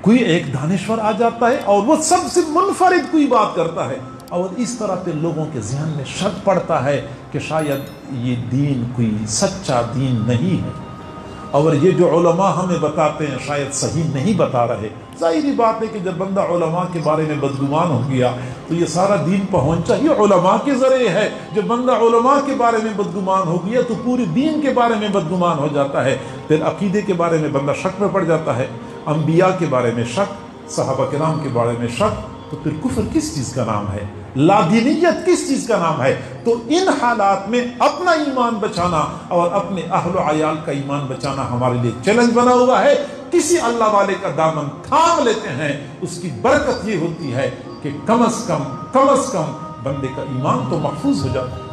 کوئی ایک دانشور آ جاتا ہے اور وہ سب سے منفرد کوئی بات کرتا ہے، اور اس طرح پہ لوگوں کے ذہن میں شک پڑتا ہے کہ شاید یہ دین کوئی سچا دین نہیں ہے، اور یہ جو علماء ہمیں بتاتے ہیں شاید صحیح نہیں بتا رہے۔ ظاہری بات ہے کہ جب بندہ علماء کے بارے میں بدگمان ہو گیا تو یہ سارا دین پہنچا ہی علماء کے ذریعے ہے۔ جب بندہ علماء کے بارے میں بدگمان ہو گیا تو پوری دین کے بارے میں بدگمان ہو جاتا ہے، پھر عقیدے کے بارے میں بندہ شک میں پڑ جاتا ہے، انبیاء کے بارے میں شک، صحابہ کرام کے بارے میں شک، تو پھر کفر کس چیز کا نام ہے؟ لادینیت کس چیز کا نام ہے؟ تو ان حالات میں اپنا ایمان بچانا اور اپنے اہل و عیال کا ایمان بچانا ہمارے لیے چیلنج بنا ہوا ہے۔ کسی اللہ والے کا دامن تھام لیتے ہیں، اس کی برکت یہ ہوتی ہے کہ کم از کم بندے کا ایمان تو محفوظ ہو جاتا ہے۔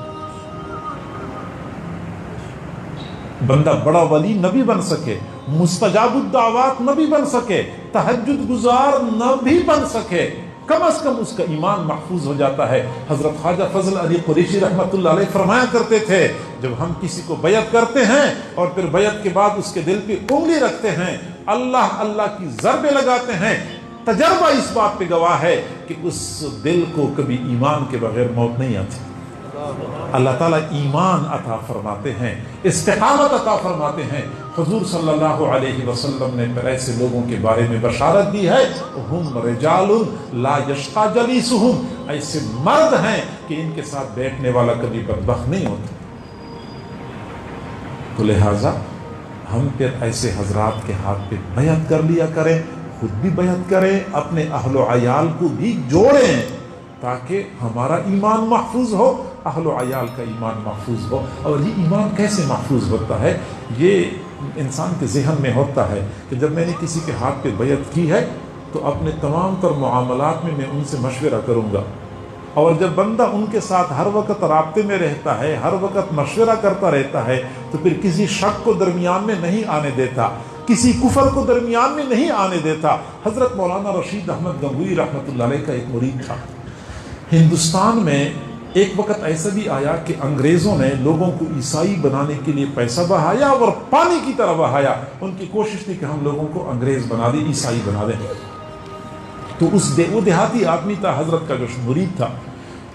بندہ بڑا ولی نہ بھی بن سکے، مستجاب الدعوات نہ بھی بن سکے، تہجد گزار نہ بھی بن سکے، کم از کم اس کا ایمان محفوظ ہو جاتا ہے۔ حضرت خواجہ فضل علی قریشی رحمۃ اللہ علیہ فرمایا کرتے تھے، جب ہم کسی کو بیعت کرتے ہیں اور پھر بیعت کے بعد اس کے دل پہ انگلی رکھتے ہیں، اللہ اللہ کی ضربیں لگاتے ہیں، تجربہ اس بات پہ گواہ ہے کہ اس دل کو کبھی ایمان کے بغیر موت نہیں آتی۔ اللہ تعالیٰ ایمان عطا فرماتے ہیں، استقامت عطا فرماتے ہیں۔ حضور صلی اللہ علیہ وسلم نے پھر ایسے لوگوں کے بارے میں بشارت دی ہے، ہم رجال لا یشقی جلیسہم، ایسے مرد ہیں کہ ان کے ساتھ بیٹھنے والا کبھی بدبخت نہیں ہوتا۔ تو لہٰذا ہم پھر ایسے حضرات کے ہاتھ پہ بیعت کر لیا کریں، خود بھی بیعت کریں، اپنے اہل و عیال کو بھی جوڑیں تاکہ ہمارا ایمان محفوظ ہو، اہل و عیال کا ایمان محفوظ ہو۔ اور یہ ایمان کیسے محفوظ ہوتا ہے؟ یہ انسان کے ذہن میں ہوتا ہے کہ جب میں نے کسی کے ہاتھ پہ بیعت کی ہے تو اپنے تمام تر معاملات میں میں ان سے مشورہ کروں گا، اور جب بندہ ان کے ساتھ ہر وقت رابطے میں رہتا ہے، ہر وقت مشورہ کرتا رہتا ہے، تو پھر کسی شک کو درمیان میں نہیں آنے دیتا، کسی کفر کو درمیان میں نہیں آنے دیتا۔ حضرت مولانا رشید احمد گنگوئی رحمۃ اللہ علیہ کا ایک مرید تھا۔ ہندوستان میں ایک وقت ایسا بھی آیا کہ انگریزوں نے لوگوں کو عیسائی بنانے کے لیے پیسہ بہایا اور پانی کی طرح بہایا۔ ان کی کوشش تھی کہ ہم لوگوں کو انگریز بنا دیں، عیسائی بنا دیں۔ تو وہ دیہاتی آدمی تھا، حضرت کا جو مرید تھا،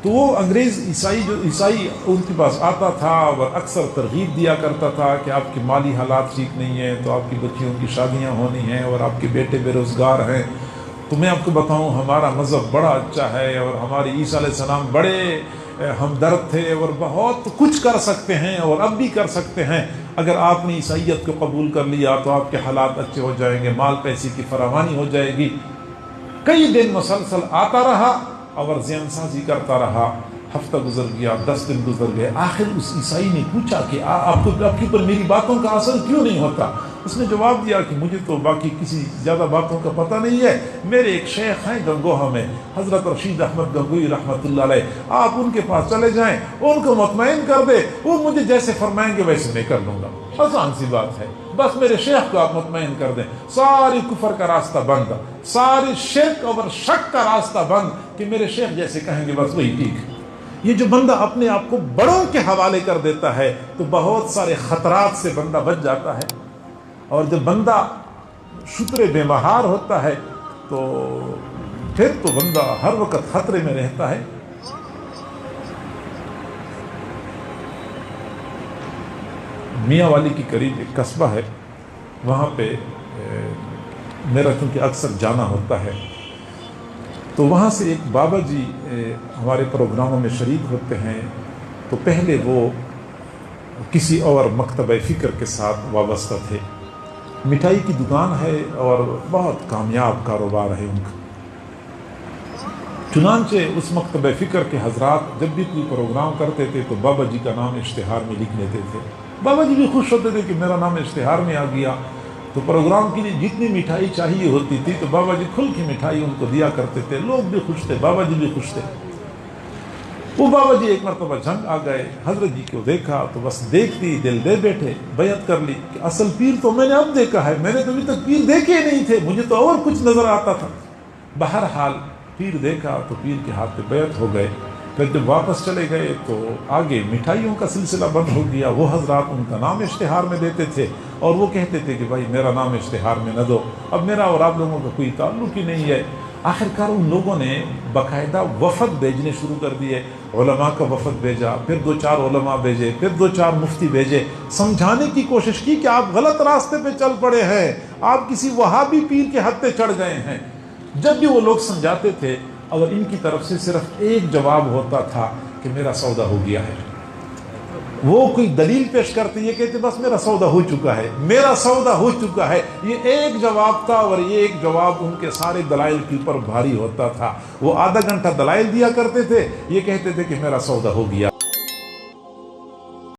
تو وہ انگریز عیسائی ان کے پاس آتا تھا اور اکثر ترغیب دیا کرتا تھا کہ آپ کے مالی حالات ٹھیک نہیں ہیں تو آپ کی بچیوں کی شادیاں ہونی ہیں اور آپ کے بیٹے بے روزگار ہیں۔ تو میں آپ کو بتاؤں، ہمارا مذہب بڑا اچھا ہے اور ہمارے عیسیٰ علیہ السلام بڑے ہمدرد تھے اور بہت کچھ کر سکتے ہیں اور اب بھی کر سکتے ہیں۔ اگر آپ نے عیسائیت کو قبول کر لیا تو آپ کے حالات اچھے ہو جائیں گے، مال پیسے کی فراوانی ہو جائے گی۔ کئی دن مسلسل آتا رہا اور ذہن سازی کرتا رہا۔ ہفتہ گزر گیا، 10 دن گزر گئے، آخر اس عیسائی نے پوچھا کہ آپ کے اوپر میری باتوں کا اثر کیوں نہیں ہوتا؟ اس نے جواب دیا کہ مجھے تو باقی کسی زیادہ باتوں کا پتہ نہیں ہے، میرے ایک شیخ ہیں گنگوہا میں، حضرت رشید احمد گنگوئی رحمۃ اللہ علیہ، آپ ان کے پاس چلے جائیں، ان کو مطمئن کر دے، وہ مجھے جیسے فرمائیں گے ویسے میں کر لوں گا۔ آسان سی بات ہے، بس میرے شیخ کو آپ مطمئن کر دیں، ساری کفر کا راستہ بند، ساری شرک اور شک کا راستہ بند، کہ میرے شیخ جیسے کہیں گے بس وہی ٹھیک ہے۔ یہ جو بندہ اپنے آپ کو بڑوں کے حوالے کر دیتا ہے تو بہت سارے خطرات سے بندہ بچ جاتا ہے، اور جب بندہ شتر بے مہار ہوتا ہے تو پھر تو بندہ ہر وقت خطرے میں رہتا ہے۔ میاں والی کی قریب ایک قصبہ ہے، وہاں پہ میرا چونکہ اکثر جانا ہوتا ہے، تو وہاں سے ایک بابا جی ہمارے پروگراموں میں شریک ہوتے ہیں، تو پہلے وہ کسی اور مکتبہ فکر کے ساتھ وابستہ تھے، مٹھائی کی دکان ہے اور بہت کامیاب کاروبار ہے ان کا۔ چنانچہ اس مکتبہ فکر کے حضرات جب بھی کوئی پروگرام کرتے تھے تو بابا جی کا نام اشتہار میں لکھ لیتے تھے۔ بابا جی بھی خوش ہوتے تھے کہ میرا نام اشتہار میں آ گیا، تو پروگرام کے لیے جتنی مٹھائی چاہیے ہوتی تھی تو بابا جی کھل کی مٹھائی ان کو دیا کرتے تھے، لوگ بھی خوش تھے، بابا جی بھی خوش تھے۔ وہ بابا جی ایک مرتبہ جنگ آ گئے، حضرت جی کو دیکھا تو بس دیکھتی دل دے بیٹھے، بیعت کر لی کہ اصل پیر تو میں نے اب دیکھا ہے، میں نے تو ابھی تک پیر دیکھے ہی نہیں تھے، مجھے تو اور کچھ نظر آتا تھا۔ بہرحال پیر دیکھا تو پیر کے ہاتھ پہ بیعت ہو گئے۔ پھر جب واپس چلے گئے تو آگے مٹھائیوں کا سلسلہ بند ہو گیا. وہ حضرات ان کا نام اشتہار میں دیتے تھے اور وہ کہتے تھے کہ بھائی میرا نام اشتہار میں نہ دو, اب میرا اور آپ لوگوں کا کوئی تعلق ہی نہیں ہے. آخر کار ان لوگوں نے باقاعدہ وفد بھیجنے شروع کر دیے. علماء کا وفد بھیجا, پھر 2-4 علماء بھیجے, پھر 2-4 مفتی بھیجے, سمجھانے کی کوشش کی کہ آپ غلط راستے پہ چل پڑے ہیں, آپ کسی وہابی پیر کے حد پہ چڑھ گئے ہیں. جب بھی وہ لوگ سمجھاتے تھے اور ان کی طرف سے صرف ایک جواب ہوتا تھا کہ میرا سودا ہو گیا ہے. وہ کوئی دلیل پیش کرتے, یہ کہتے بس میرا سودا ہو چکا ہے, میرا سودا ہو چکا ہے. یہ ایک جواب تھا اور یہ ایک جواب ان کے سارے دلائل کے اوپر بھاری ہوتا تھا. وہ آدھا گھنٹہ دلائل دیا کرتے تھے, یہ کہتے تھے کہ میرا سودا ہو گیا